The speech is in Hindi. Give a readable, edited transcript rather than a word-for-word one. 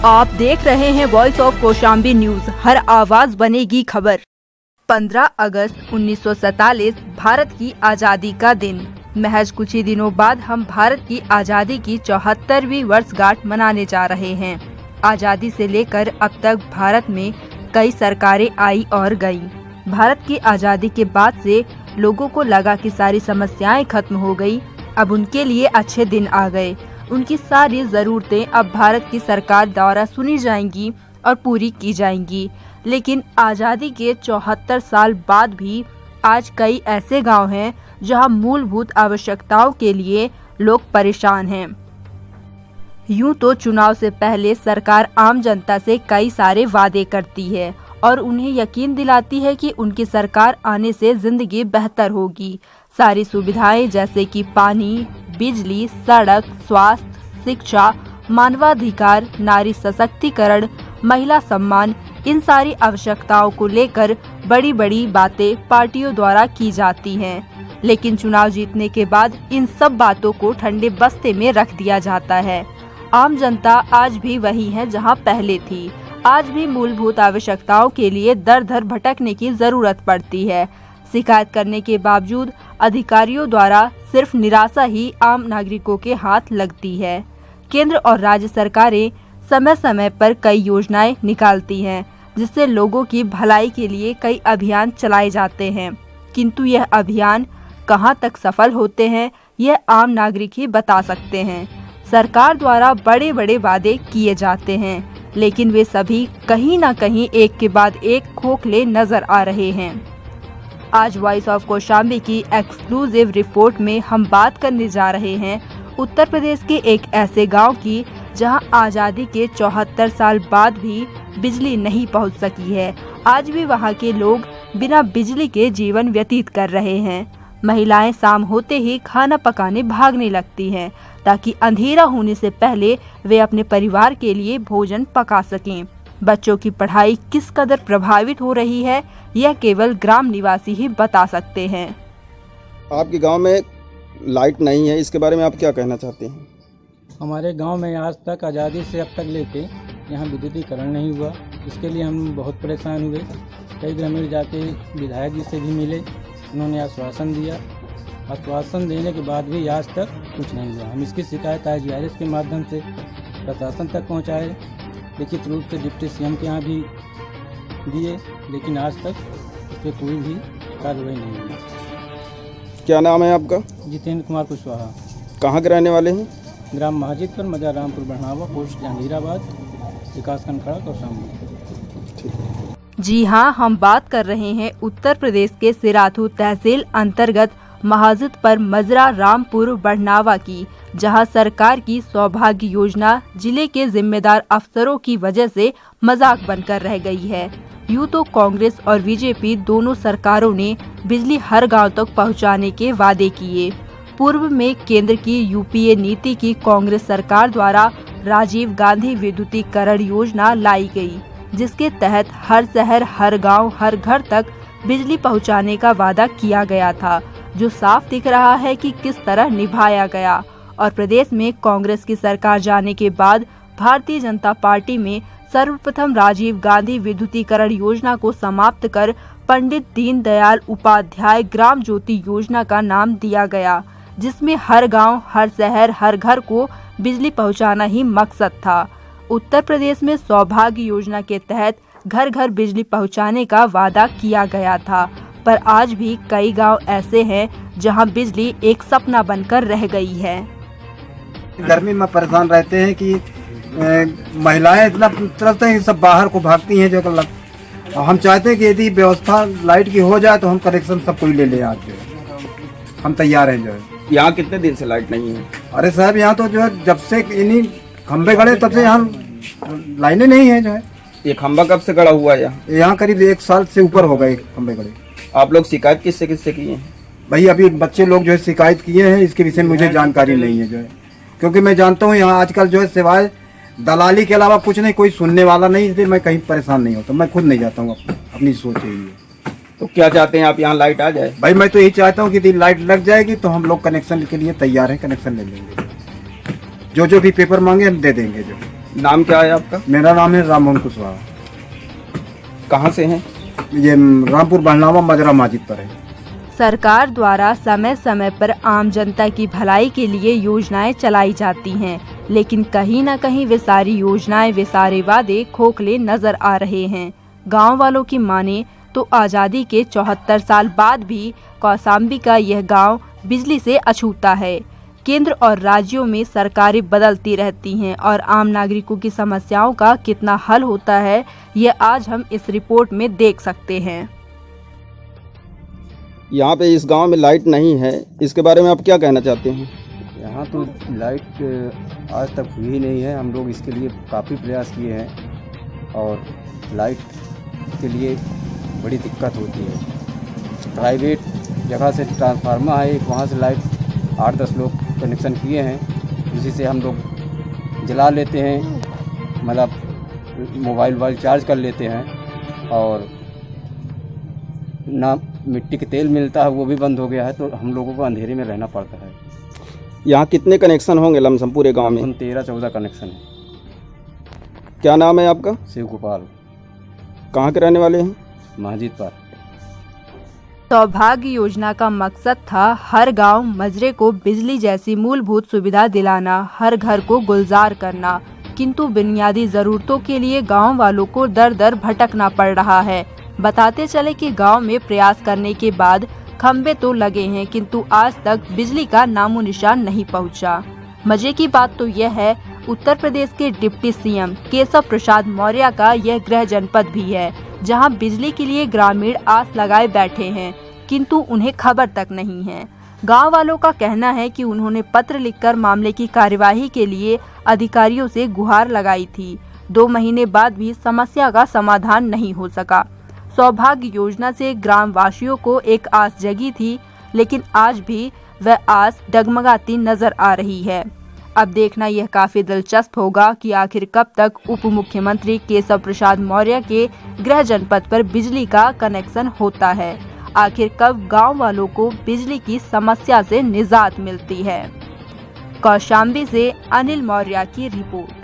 आप देख रहे हैं वॉइस ऑफ कौशाम्बी न्यूज, हर आवाज बनेगी खबर। 15 अगस्त 1947 भारत की आज़ादी का दिन। महज कुछ ही दिनों बाद हम भारत की आज़ादी की 74वीं वर्षगांठ मनाने जा रहे हैं। आज़ादी से लेकर अब तक भारत में कई सरकारें आई और गईं। भारत की आज़ादी के बाद से लोगों को लगा कि सारी समस्याएं खत्म हो गई, अब उनके लिए अच्छे दिन आ गए। उनकी सारी ज़रूरतें अब भारत की सरकार द्वारा सुनी जाएंगी और पूरी की जाएंगी। लेकिन आज़ादी के 74 साल बाद भी आज कई ऐसे गांव हैं जहां मूलभूत आवश्यकताओं के लिए लोग परेशान हैं। यूं तो चुनाव से पहले सरकार आम जनता से कई सारे वादे करती है और उन्हें यकीन दिलाती है कि उनकी सरकार आने से जिंदगी बेहतर होगी। सारी सुविधाएं जैसे कि पानी, बिजली, सड़क, स्वास्थ्य, शिक्षा, मानवाधिकार, नारी सशक्तिकरण, महिला सम्मान, इन सारी आवश्यकताओं को लेकर बड़ी बड़ी बातें पार्टियों द्वारा की जाती हैं। लेकिन चुनाव जीतने के बाद इन सब बातों को ठंडे बस्ते में रख दिया जाता है। आम जनता आज भी वही है जहां पहले थी। आज भी मूलभूत आवश्यकताओं के लिए दर दर भटकने की जरूरत पड़ती है। शिकायत करने के बावजूद अधिकारियों द्वारा सिर्फ निराशा ही आम नागरिकों के हाथ लगती है। केंद्र और राज्य सरकारें समय समय पर कई योजनाएं निकालती हैं, जिससे लोगों की भलाई के लिए कई अभियान चलाए जाते हैं, किंतु यह अभियान कहां तक सफल होते हैं यह आम नागरिक ही बता सकते हैं। सरकार द्वारा बड़े बड़े वादे किए जाते हैं, लेकिन वे सभी कहीं न कहीं एक के बाद एक खोखले नजर आ रहे हैं। आज वॉइस ऑफ कौशाम्बी की एक्सक्लूसिव रिपोर्ट में हम बात करने जा रहे हैं उत्तर प्रदेश के एक ऐसे गांव की जहां आज़ादी के 74 साल बाद भी बिजली नहीं पहुंच सकी है। आज भी वहां के लोग बिना बिजली के जीवन व्यतीत कर रहे हैं। महिलाएं शाम होते ही खाना पकाने भागने लगती हैं ताकि अंधेरा होने से पहले वे अपने परिवार के लिए भोजन पका सकें। बच्चों की पढ़ाई किस कदर प्रभावित हो रही है यह केवल ग्राम निवासी ही बता सकते हैं। आपके गांव में लाइट नहीं है, इसके बारे में आप क्या कहना चाहते हैं? हमारे गांव में आज तक आज़ादी से अब तक लेके यहाँ विद्युतीकरण नहीं हुआ। इसके लिए हम बहुत परेशान हुए। कई ग्रामीण जाके विधायक जी से भी मिले, उन्होंने आश्वासन दिया। आश्वासन देने के बाद भी आज तक कुछ नहीं हुआ। हम इसकी शिकायत IGRS के माध्यम से प्रशासन तक पहुँचाए, लिखित रूप से डिप्टी CM के यहाँ भी दिए, लेकिन आज तक इस पर कोई भी कार्रवाई नहीं हुई। क्या नाम है आपका? जितेंद्र कुमार कुशवाहा। कहाँ के रहने वाले हैं? ग्राम महाजितपुर, मजार रामपुर बढ़ावा, पोस्ट जहांगीराबाद, विकास खंड खड़ा, कौशाम्बी। जी हाँ, हम बात कर रहे हैं उत्तर प्रदेश के सिराथू तहसील अंतर्गत महाजितपुर मजरा रामपुर बढ़नावा की, जहां सरकार की सौभाग्य योजना जिले के जिम्मेदार अफसरों की वजह से मजाक बनकर रह गई है। यूं तो कांग्रेस और बीजेपी दोनों सरकारों ने बिजली हर गांव तक पहुंचाने के वादे किए। पूर्व में केंद्र की UPA नीति की कांग्रेस सरकार द्वारा राजीव गांधी विद्युतीकरण योजना लाई गई, जिसके तहत हर शहर, हर गांव, हर घर तक बिजली पहुंचाने का वादा किया गया था, जो साफ दिख रहा है कि किस तरह निभाया गया। और प्रदेश में कांग्रेस की सरकार जाने के बाद भारतीय जनता पार्टी में सर्वप्रथम राजीव गांधी विद्युतीकरण योजना को समाप्त कर पंडित दीनदयाल उपाध्याय ग्राम ज्योति योजना का नाम दिया गया, जिसमें हर गांव, हर शहर, हर घर को बिजली पहुंचाना ही मकसद था। उत्तर प्रदेश में सौभाग्य योजना के तहत घर घर बिजली पहुंचाने का वादा किया गया था, पर आज भी कई गांव ऐसे हैं जहां बिजली एक सपना बनकर रह गई है। गर्मी में परेशान रहते हैं कि महिलाएं इतना तरसते हैं कि सब बाहर को भागती हैं। जो हम चाहते हैं कि यदि व्यवस्था लाइट की हो जाए तो हम कनेक्शन सब कोई ले ले। आज जो हम तैयार हैं। जो है यहाँ कितने दिन से लाइट नहीं है? अरे साहब, यहाँ तो जो है जब से इन्हीं खंबे गड़े तब से यहाँ लाइनें नहीं है। जो है ये खंबा कब से गड़ा हुआ है? यहाँ करीब 1 साल से ऊपर हो गए खंबे गड़े। आप लोग शिकायत किससे किससे किए हैं? भाई अभी बच्चे लोग जो है शिकायत किए हैं, इसके विषय में मुझे जानकारी नहीं है। जो है क्योंकि मैं जानता हूँ यहाँ आजकल जो है सिवाय दलाली के अलावा कुछ नहीं, कोई सुनने वाला नहीं, इसलिए मैं कहीं परेशान नहीं होता। मैं खुद नहीं जाता हूँ, अपनी सोच यही है। तो क्या चाहते हैं आप, यहाँ लाइट आ जाए? भाई मैं तो यही चाहता हूँ कि यदि लाइट लग जाएगी तो हम लोग कनेक्शन के लिए तैयार हैं, कनेक्शन ले लेंगे। जो भी पेपर मांगे हम दे देंगे। जो नाम क्या है आपका? मेरा नाम है राममोहन कुशवाहा। कहाँ से हैं? ये रामपुर बहनावा मजरा माजिद पर है। सरकार द्वारा समय समय पर आम जनता की भलाई के लिए योजनाएं चलाई जाती हैं, लेकिन कहीं न कहीं वे सारी योजनाएं, वे सारे वादे खोखले नजर आ रहे हैं। गांव वालों की माने तो आज़ादी के 74 साल बाद भी कौशाम्बी का यह गांव बिजली से अछूता है। केंद्र और राज्यों में सरकारें बदलती रहती हैं और आम नागरिकों की समस्याओं का कितना हल होता है, ये आज हम इस रिपोर्ट में देख सकते हैं। यहाँ पे इस गांव में लाइट नहीं है, इसके बारे में आप क्या कहना चाहते हैं? यहाँ तो लाइट आज तक हुई नहीं है। हम लोग इसके लिए काफ़ी प्रयास किए हैं और लाइट के लिए बड़ी दिक्कत होती है। प्राइवेट जगह से ट्रांसफार्मर है एक, वहाँ से लाइट 8-10 लोग कनेक्शन किए हैं, उसी से हम लोग जला लेते हैं, मतलब मोबाइल चार्ज कर लेते हैं। और ना मिट्टी के तेल मिलता है, वो भी बंद हो गया है, तो हम लोगों को अंधेरे में रहना पड़ता है। यहाँ कितने कनेक्शन होंगे लमसम पूरे गांव में? 13-14 कनेक्शन है। क्या नाम है आपका? शिव गोपाल, कहाँ के रहने वाले हैं? मस्जिद पर। सौभाग्य योजना का मकसद था हर गांव मजरे को बिजली जैसी मूलभूत सुविधा दिलाना, हर घर को गुलजार करना, किंतु बुनियादी जरूरतों के लिए गांव वालों को दर दर भटकना पड़ रहा है। बताते चले कि गांव में प्रयास करने के बाद खंबे तो लगे हैं, किंतु आज तक बिजली का नामो निशान नहीं पहुंचा। मजे की बात तो यह है, उत्तर प्रदेश के डिप्टी सीएम केशव प्रसाद मौर्य का यह गृह जनपद भी है, जहां बिजली के लिए ग्रामीण आस लगाए बैठे हैं, किंतु उन्हें खबर तक नहीं है। गांव वालों का कहना है कि उन्होंने पत्र लिखकर मामले की कार्यवाही के लिए अधिकारियों से गुहार लगाई थी। 2 महीने बाद भी समस्या का समाधान नहीं हो सका। सौभाग्य योजना से ग्राम वासियों को एक आस जगी थी, लेकिन आज भी वह आस डगमगाती नजर आ रही है। अब देखना यह काफी दिलचस्प होगा कि आखिर कब तक उप मुख्यमंत्री केशव प्रसाद मौर्य के गृह जनपद पर बिजली का कनेक्शन होता है। आखिर कब गांव वालों को बिजली की समस्या से निजात मिलती है। कौशाम्बी से अनिल मौर्य की रिपोर्ट।